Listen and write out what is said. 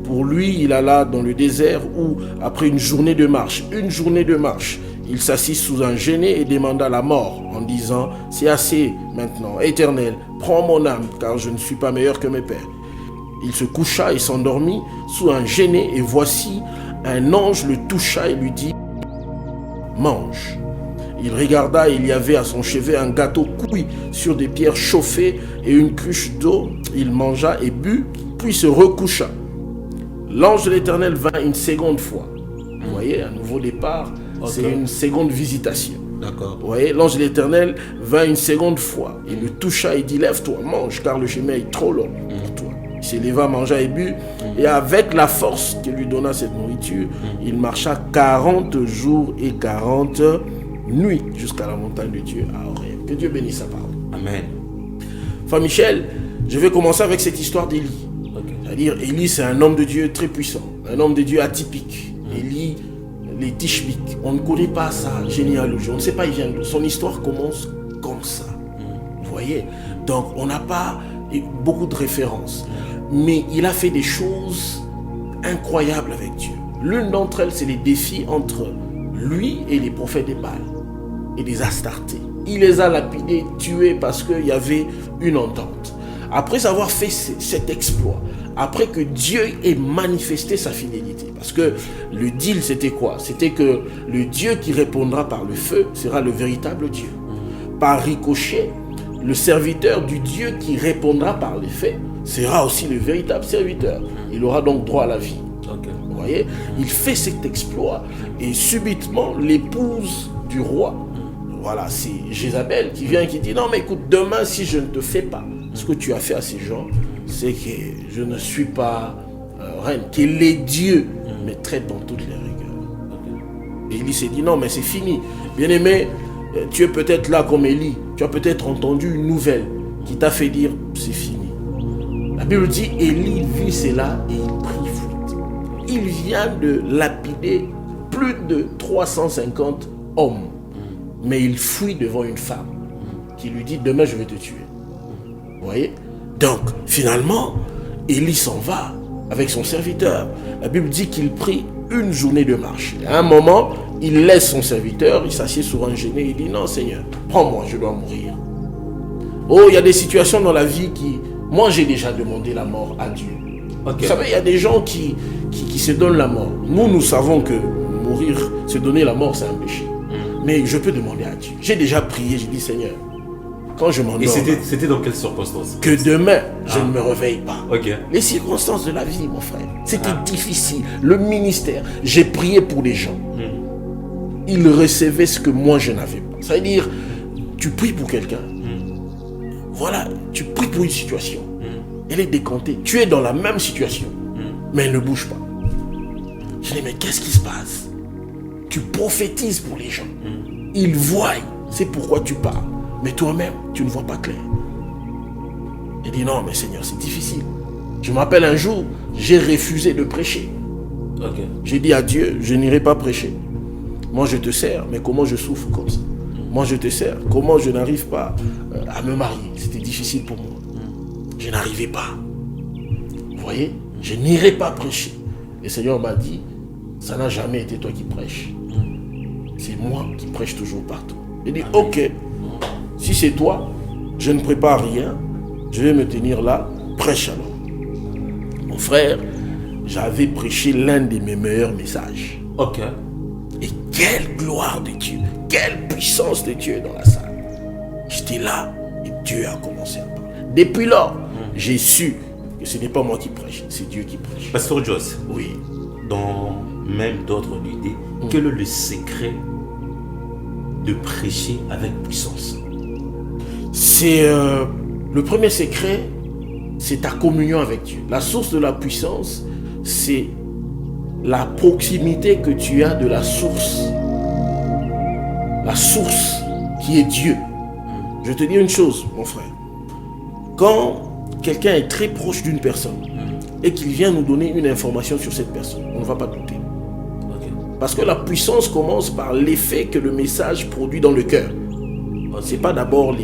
Pour lui, il alla dans le désert où, après une journée de marche, il s'assit sous un genêt et demanda la mort en disant « C'est assez maintenant, Éternel, prends mon âme, car je ne suis pas meilleur que mes pères. » Il se coucha et s'endormit sous un genêt, et voici, un ange le toucha et lui dit « Mange. » Il regarda et il y avait à son chevet un gâteau cuit sur des pierres chauffées et une cruche d'eau. Il mangea et but, puis se recoucha. L'ange de l'Éternel vint une seconde fois. Vous voyez, un nouveau départ, c'est une seconde visitation. D'accord. Vous voyez, l'ange de l'Éternel vint une seconde fois. Il le toucha et dit, lève-toi, mange, car le chemin est trop long pour toi. Il s'éleva, mangea et but, et avec la force que lui donna cette nourriture, il marcha 40 jours et 40 nuits jusqu'à la montagne de Dieu à Horeb. Que Dieu bénisse sa parole. Amen. Frère Michel, je vais commencer avec cette histoire d'Élie. C'est-à-dire, Élie, c'est un homme de Dieu très puissant, un homme de Dieu atypique. Élie, les Tishbites, on ne connaît pas sa généalogie, on ne sait pas il vient d'où. Son histoire commence comme ça. Vous voyez? Donc, on n'a pas beaucoup de références. Mais il a fait des choses incroyables avec Dieu. L'une d'entre elles, c'est les défis entre lui et les prophètes des Baal et des Astartés. Il les a lapidés, tués parce qu'il y avait une entente. Après avoir fait cet exploit, après que Dieu ait manifesté sa fidélité, parce que le deal c'était quoi? C'était que le Dieu qui répondra par le feu sera le véritable Dieu. Par ricochet, le serviteur du Dieu qui répondra par les faits sera aussi le véritable serviteur. Il aura donc droit à la vie. Vous voyez, il fait cet exploit et subitement l'épouse du roi, voilà, c'est Jézabel qui vient et qui dit non mais écoute, demain si je ne te fais pas ce que tu as fait à ces gens, c'est que je ne suis pas reine, que les dieux me traitent dans toutes les rigueurs. Et Élie s'est dit non mais c'est fini. Bien-aimé, tu es peut-être là comme Élie, tu as peut-être entendu une nouvelle qui t'a fait dire c'est fini. La Bible dit Élie vit cela et il prit fuite. Il vient de lapider plus de 350 hommes, mais il fuit devant une femme qui lui dit demain je vais te tuer. Vous voyez? Donc, finalement, Élie s'en va avec son serviteur. La Bible dit qu'il prit une journée de marche. À un moment, il laisse son serviteur, il s'assied sur un genêt, il dit non Seigneur, prends-moi, je dois mourir. Oh, il y a des situations dans la vie qui... Moi, j'ai déjà demandé la mort à Dieu. Vous savez, il y a des gens qui se donnent la mort. Nous savons que mourir, se donner la mort, c'est un péché. Mais je peux demander à Dieu. J'ai déjà prié, j'ai dit Seigneur, quand je m'endors... Et c'était dans quelles circonstances? Que demain, je ne me réveille pas. Les circonstances de la vie, mon frère, c'était difficile. Le ministère, j'ai prié pour les gens. Ils recevaient ce que moi, je n'avais pas. Ça veut dire, tu pries pour quelqu'un. Voilà, tu pries pour une situation. Elle est décomptée. Tu es dans la même situation, mais elle ne bouge pas. Je dis, mais qu'est-ce qui se passe? Tu prophétises pour les gens. Ils voient, c'est pourquoi tu parles. Mais toi-même, tu ne vois pas clair. Il dit non, mais Seigneur, c'est difficile. Je me rappelle un jour, j'ai refusé de prêcher. J'ai dit à Dieu, je n'irai pas prêcher. Moi, je te sers, mais comment je souffre comme ça? Moi, je te sers, comment je n'arrive pas à me marier? C'était difficile pour moi. Je n'arrivais pas. Vous voyez? Je n'irai pas prêcher. Et le Seigneur m'a dit, ça n'a jamais été toi qui prêches. C'est moi qui prêche toujours partout. Il dit, ok, si c'est toi, je ne prépare rien, je vais me tenir là, prêche alors. Mon frère, j'avais prêché l'un de mes meilleurs messages. Et quelle gloire de Dieu, quelle puissance de Dieu dans la salle. J'étais là et Dieu a commencé à parler. Depuis lors, j'ai su que ce n'est pas moi qui prêche, c'est Dieu qui prêche. Pasteur Joss, oui. Dans même d'autres idées, quel est le secret de prêcher avec puissance? C'est le premier secret, c'est ta communion avec Dieu. La source de la puissance, c'est la proximité que tu as de la source. La source qui est Dieu. Je te dis une chose, mon frère. Quand quelqu'un est très proche d'une personne et qu'il vient nous donner une information sur cette personne, on ne va pas douter. Parce que la puissance commence par l'effet que le message produit dans le cœur. Ce n'est pas d'abord les